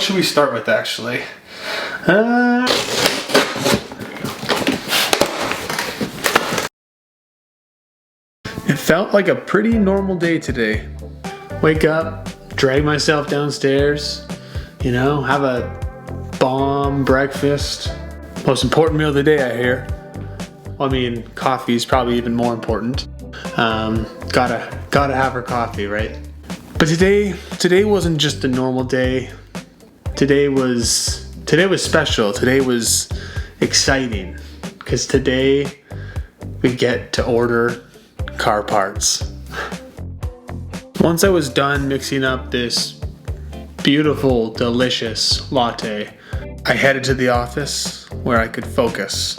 should we start with actually? It felt like a pretty normal day today. Wake up, drag myself downstairs, you know, have a bomb breakfast. Most important meal of the day, I hear. Well, I mean, coffee is probably even more important. Gotta have her coffee, right? But today wasn't just a normal day. Today was special. Today was exciting because today we get to order car parts. Once I was done mixing up this beautiful, delicious latte, I headed to the office where I could focus.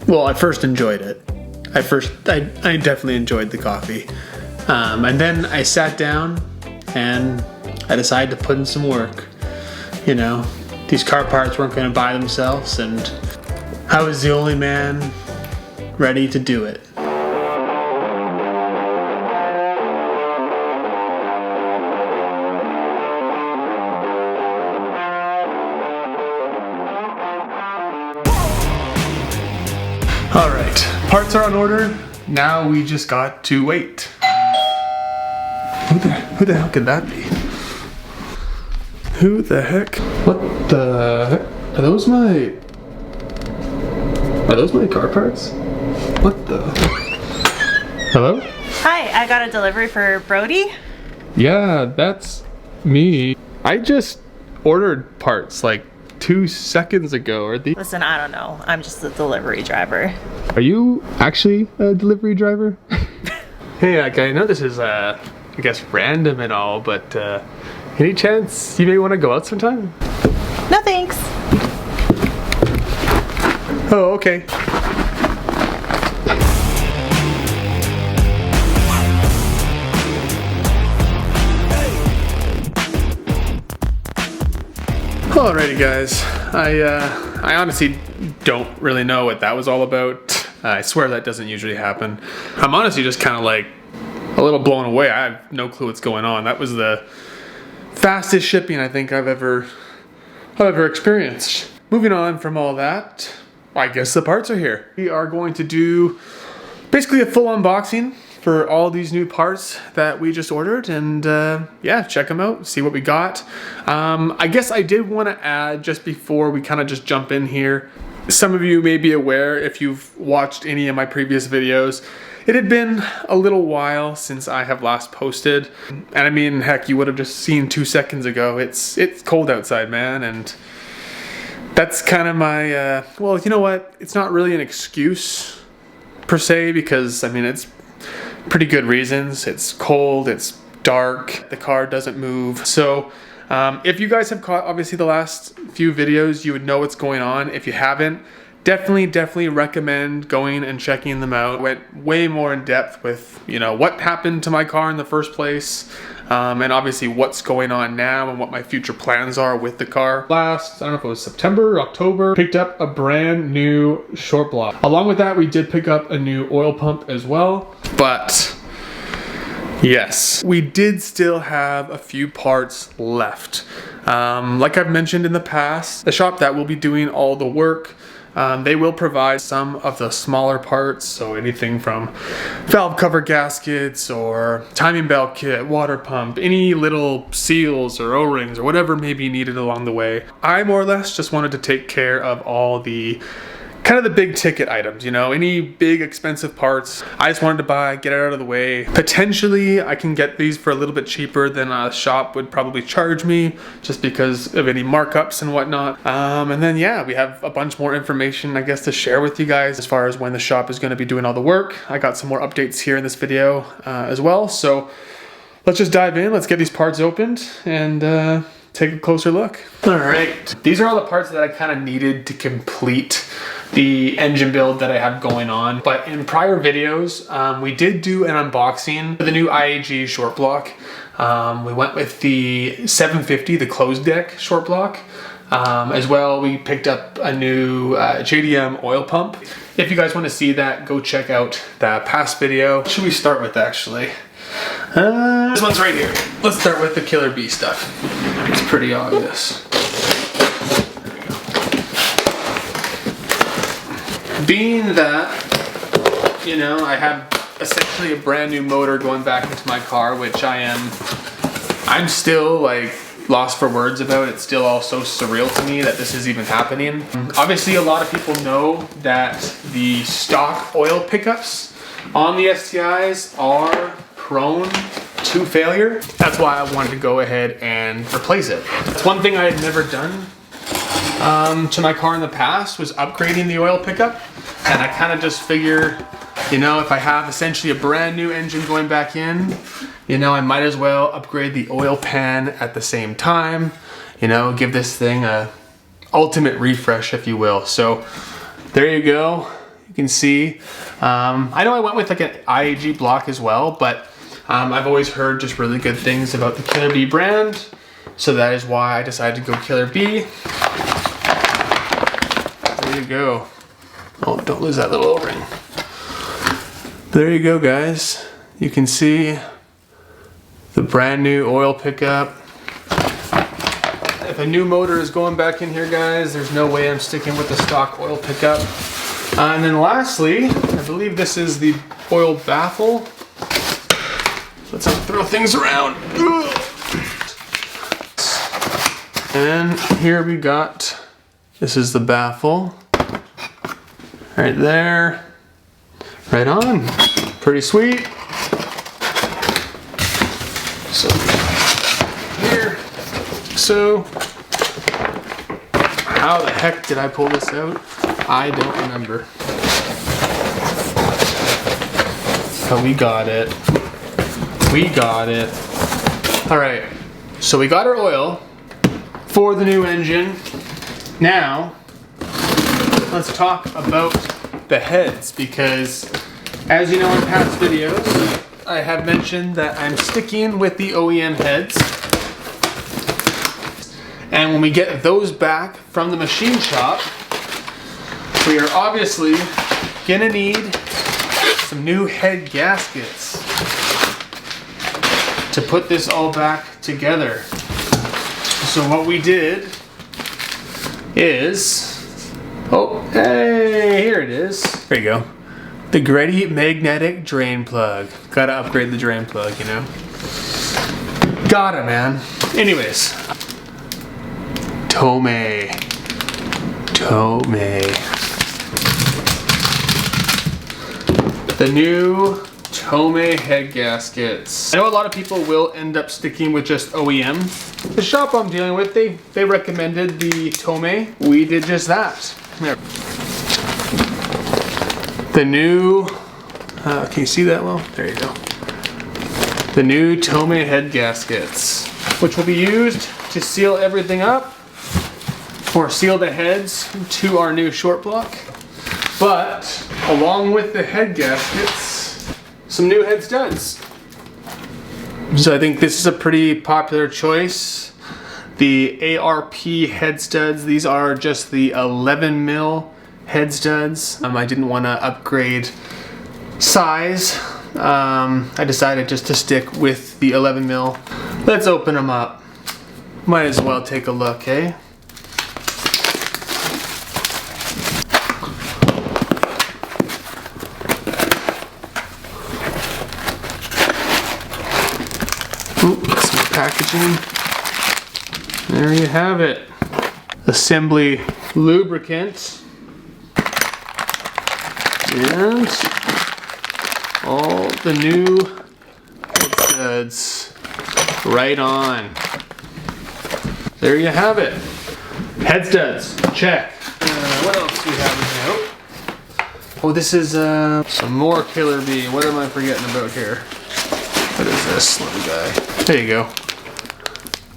Well, I first enjoyed it. I definitely enjoyed the coffee. And then I sat down and I decided to put in some work. You know, these car parts weren't going to buy themselves, and I was the only man ready to do it. All right, parts are on order. Now we just got to wait. Who the hell could that be? Who the heck? What the heck? Are those my car parts? What the? Hello? Hi, I got a delivery for Brody. Yeah, that's me. I just ordered parts like 2 seconds ago. Listen, I don't know. I'm just the delivery driver. Are you actually a delivery driver? Hey, like, I know this is, I guess, random and all, but any chance you may want to go out sometime? No thanks. Oh, okay. Alrighty guys, I honestly don't really know what that was all about. I swear that doesn't usually happen. I'm honestly just kind of like a little blown away. I have no clue what's going on. That was the fastest shipping I think I've ever experienced. Moving on from all that, I guess the parts are here. We are going to do basically a full unboxing for all these new parts that we just ordered, and yeah, check them out, see what we got. I guess I did want to add, just before we kind of just jump in here, some of you may be aware if you've watched any of my previous videos, it had been a little while since I have last posted. And I mean, heck, you would have just seen 2 seconds ago. It's cold outside, man, and that's kind of my, well, you know what? It's not really an excuse per se, because I mean, it's pretty good reasons. It's cold, it's dark, the car doesn't move. So if you guys have caught obviously the last few videos, you would know what's going on. If you haven't, definitely recommend going and checking them out. Went way more in depth with, you know, what happened to my car in the first place, and obviously what's going on now and what my future plans are with the car. Last, I don't know if it was September or October, picked up a brand new short block. Along with that, we did pick up a new oil pump as well. But yes, we did still have a few parts left. Like I've mentioned in the past, the shop that will be doing all the work, they will provide some of the smaller parts, so anything from valve cover gaskets or timing belt kit, water pump, any little seals or O-rings or whatever may be needed along the way. I more or less just wanted to take care of all the kind of the big ticket items, you know, any big expensive parts. I just wanted to buy, get it out of the way. Potentially I can get these for a little bit cheaper than a shop would probably charge me, just because of any markups and whatnot. And then yeah, we have a bunch more information, I guess, to share with you guys as far as when the shop is going to be doing all the work. I got some more updates here in this video as well. So let's just dive in. Let's get these parts opened and take a closer look. All right, these are all the parts that I kind of needed to complete the engine build that I have going on. But in prior videos, we did do an unboxing for the new IAG short block. We went with the 750, the closed deck short block. As well, we picked up a new JDM oil pump. If you guys want to see that, go check out that past video. What should we start with actually? This one's right here. Let's start with the Killer Bee stuff. It's pretty obvious. Being that, you know, I have essentially a brand new motor going back into my car, which I'm still like lost for words about. It's still all so surreal to me that this is even happening. Obviously, a lot of people know that the stock oil pickups on the STIs are prone to failure. That's why I wanted to go ahead and replace it. That's one thing I had never done to my car in the past, was upgrading the oil pickup. And I kind of just figure, you know, if I have essentially a brand new engine going back in, you know, I might as well upgrade the oil pan at the same time, you know, give this thing a ultimate refresh, if you will. So there you go. You can see, I know I went with like an IAG block as well, but I've always heard just really good things about the Killer Bee brand. So that is why I decided to go Killer Bee. There you go. Oh, don't lose that little O-ring. There you go, guys. You can see the brand new oil pickup. If a new motor is going back in here, guys, there's no way I'm sticking with the stock oil pickup. And then lastly, I believe this is the oil baffle. Let's throw things around. And here we got, this is the baffle. Right there. Right on. Pretty sweet. So here. So how the heck did I pull this out? I don't remember. But we got it. We got it. Alright. So we got our oil for the new engine. Now let's talk about the heads, because as you know in past videos, I have mentioned that I'm sticking with the OEM heads. And when we get those back from the machine shop, we are obviously gonna need some new head gaskets to put this all back together. So what we did is, oh, hey, here it is. There you go. The Greddy magnetic drain plug. Gotta upgrade the drain plug, you know. Gotta, man. Anyways. Tomei. The new Tomei head gaskets. I know a lot of people will end up sticking with just OEM. The shop I'm dealing with, they recommended the Tomei. We did just that. There. The new, can you see that well? There you go. The new Tomei head gaskets, which will be used to seal everything up, or seal the heads to our new short block. But along with the head gaskets, some new head studs. So I think this is a pretty popular choice. The ARP head studs, these are just the 11 mil head studs. I didn't want to upgrade size. I decided just to stick with the 11 mil. Let's open them up. Might as well take a look, eh? Ooh, some packaging. There you have it. Assembly lubricant. And all the new head studs. Right on. There you have it. Head studs. Check. What else do we have in here? Oh, this is some more Killer Bee. What am I forgetting about here? What is this little guy? There you go.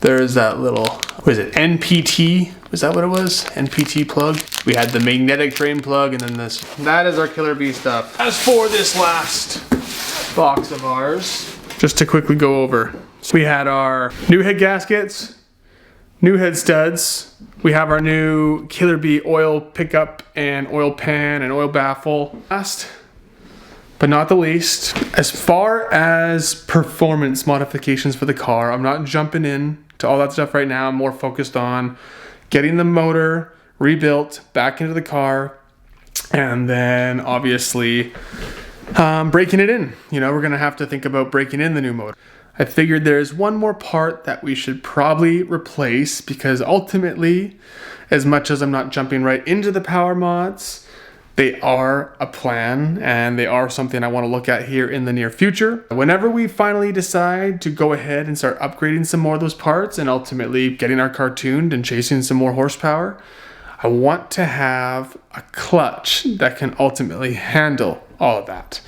There's that little, what is it, NPT? Was that what it was? NPT plug? We had the magnetic drain plug and then this. That is our Killer Bee stuff. As for this last box of ours, just to quickly go over. So we had our new head gaskets, new head studs. We have our new Killer Bee oil pickup and oil pan and oil baffle. Last but not the least, as far as performance modifications for the car, I'm not jumping in to all that stuff right now. I'm more focused on getting the motor rebuilt back into the car, and then obviously breaking it in. You know, we're gonna have to think about breaking in the new motor. I figured there's one more part that we should probably replace, because ultimately, as much as I'm not jumping right into the power mods, they are a plan and they are something I want to look at here in the near future. Whenever we finally decide to go ahead and start upgrading some more of those parts and ultimately getting our car tuned and chasing some more horsepower, I want to have a clutch that can ultimately handle all of that.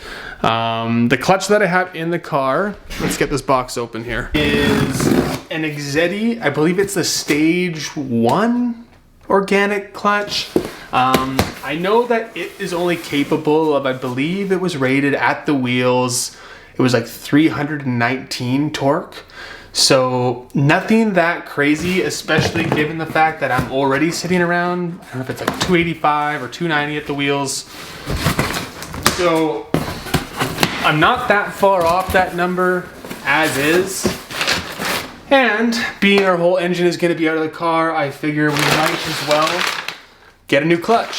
The clutch that I have in the car, let's get this box open here, is an Exedi. I believe it's the Stage 1 organic clutch. I know that it is only capable of, I believe it was rated at the wheels, it was like 319 torque. So nothing that crazy, especially given the fact that I'm already sitting around, I don't know if it's like 285 or 290 at the wheels. So I'm not that far off that number as is. And being our whole engine is going to be out of the car, I figure we might as well get a new clutch.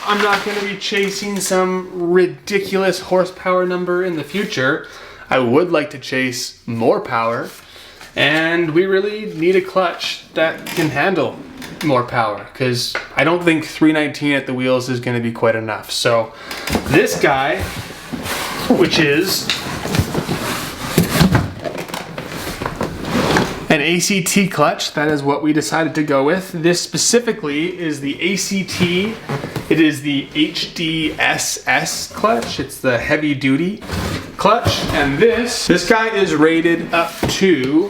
I'm not going to be chasing some ridiculous horsepower number in the future. I would like to chase more power, and we really need a clutch that can handle more power, because I don't think 319 at the wheels is going to be quite enough. So this guy, which is an ACT clutch, that is what we decided to go with. This specifically is the ACT. It is the HDSS clutch. It's the heavy duty clutch. And this guy is rated up to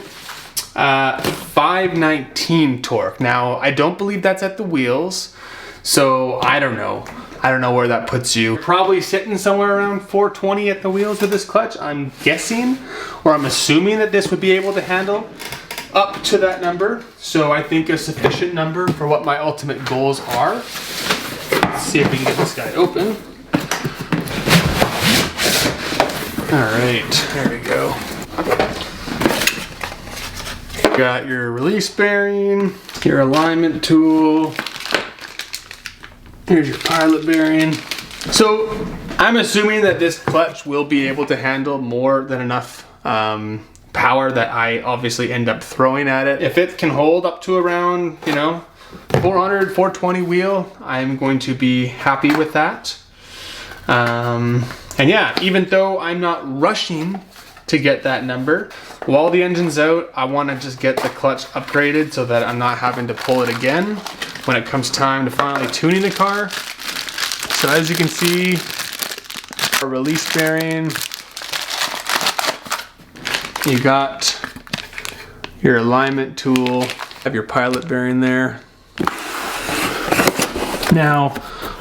519 torque. Now, I don't believe that's at the wheels, so I don't know. I don't know where that puts you. Probably sitting somewhere around 420 at the wheels with this clutch, I'm guessing, or I'm assuming that this would be able to handle up to that number. So I think a sufficient number for what my ultimate goals are. Let's see if we can get this guy open. All right, there we go. Got your release bearing, your alignment tool. Here's your pilot bearing. So I'm assuming that this clutch will be able to handle more than enough power that I obviously end up throwing at it. If it can hold up to around, 400, 420 wheel, I'm going to be happy with that. And yeah, even though I'm not rushing to get that number, while the engine's out, I want to just get the clutch upgraded so that I'm not having to pull it again when it comes time to finally tuning the car. So as you can see, our release bearing, you got your alignment tool, have your pilot bearing there. Now,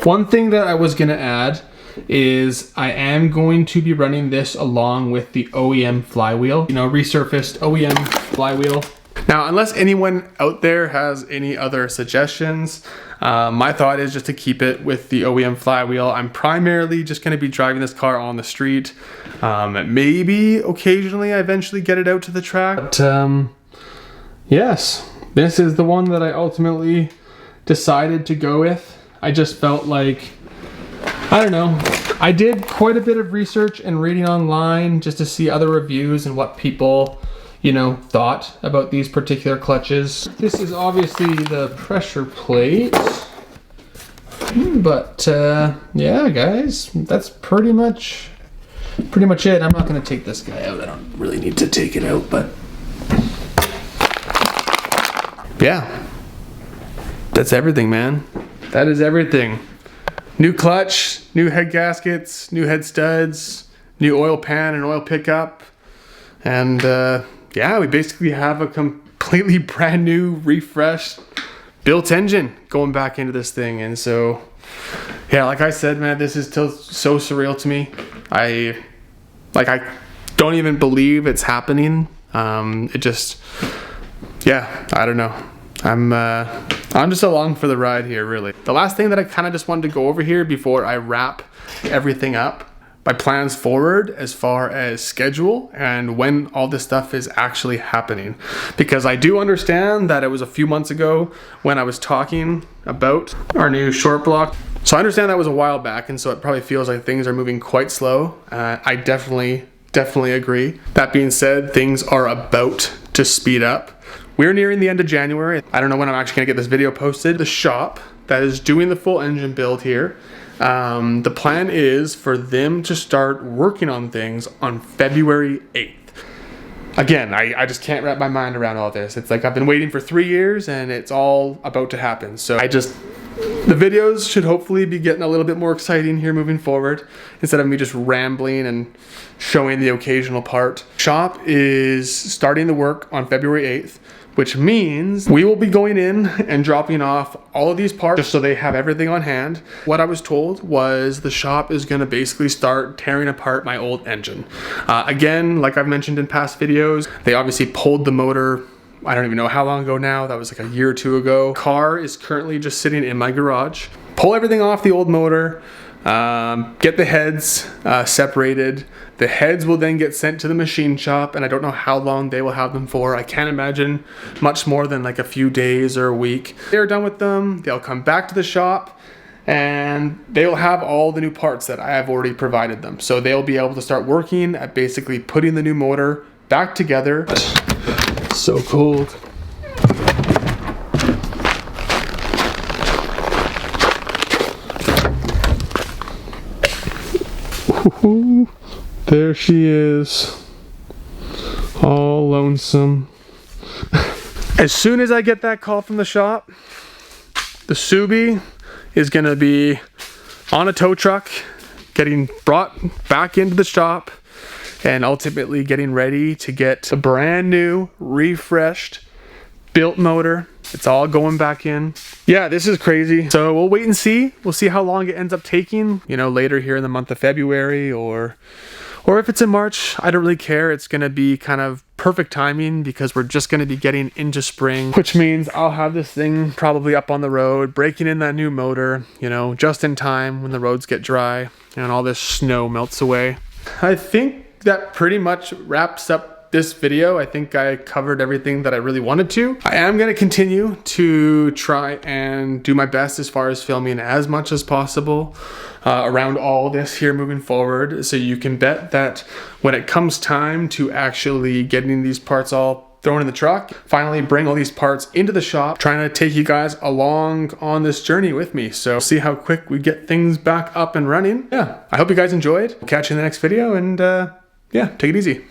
one thing that I was gonna add is I am going to be running this along with the OEM flywheel, resurfaced OEM flywheel. Now, unless anyone out there has any other suggestions, my thought is just to keep it with the OEM flywheel. I'm primarily just gonna be driving this car on the street. Maybe occasionally I eventually get it out to the track. But yes, this is the one that I ultimately decided to go with. I just felt like, I don't know, I did quite a bit of research and reading online just to see other reviews and what people, thought about these particular clutches. This is obviously the pressure plate, but yeah, guys, that's pretty much it. I'm not gonna take this guy out. I don't really need to take it out, but yeah, that's everything, man. That is everything. New clutch, new head gaskets, new head studs, new oil pan and oil pickup, and yeah, we basically have a completely brand new, refreshed, built engine going back into this thing. And so, yeah, like I said, man, this is still so surreal to me. I don't even believe it's happening. It just, yeah, I don't know. I'm just along for the ride here, really. The last thing that I kind of just wanted to go over here before I wrap everything up, my plans forward as far as schedule and when all this stuff is actually happening. Because I do understand that it was a few months ago when I was talking about our new short block. So I understand that was a while back, and so it probably feels like things are moving quite slow. I definitely agree. That being said, things are about to speed up. We're nearing the end of January. I don't know when I'm actually gonna get this video posted. The shop that is doing the full engine build here, the plan is for them to start working on things on February 8th. Again, I just can't wrap my mind around all this. It's like I've been waiting for 3 years and it's all about to happen. So the videos should hopefully be getting a little bit more exciting here moving forward, instead of me just rambling and showing the occasional part. Shop is starting the work on February 8th, which means we will be going in and dropping off all of these parts just so they have everything on hand. What I was told was the shop is gonna basically start tearing apart my old engine. Again, like I've mentioned in past videos, they obviously pulled the motor, I don't even know how long ago now, that was like a year or two ago. Car is currently just sitting in my garage. Pull everything off the old motor, get the heads separated. The heads will then get sent to the machine shop, and I don't know how long they will have them for. I can't imagine much more than like a few days or a week. They're done with them, they'll come back to the shop, and they'll have all the new parts that I have already provided them. So they'll be able to start working at basically putting the new motor back together. So cold. Ooh, there she is, all lonesome. As soon as I get that call from the shop, the Subi is gonna be on a tow truck, getting brought back into the shop, and ultimately getting ready to get a brand new, refreshed, built motor. It's all going back in. Yeah, this is crazy. So we'll wait and see. We'll see how long it ends up taking, you know, later here in the month of February, or if it's in March, I don't really care. It's gonna be kind of perfect timing because we're just gonna be getting into spring, which means I'll have this thing probably up on the road, breaking in that new motor, you know, just in time when the roads get dry and all this snow melts away. I think that pretty much wraps up this video. I think I covered everything that I really wanted to. I am going to continue to try and do my best as far as filming as much as possible around all this here moving forward. So you can bet that when it comes time to actually getting these parts all thrown in the truck, finally bring all these parts into the shop, trying to take you guys along on this journey with me. So see how quick we get things back up and running. Yeah, I hope you guys enjoyed. Catch you in the next video, and yeah, take it easy.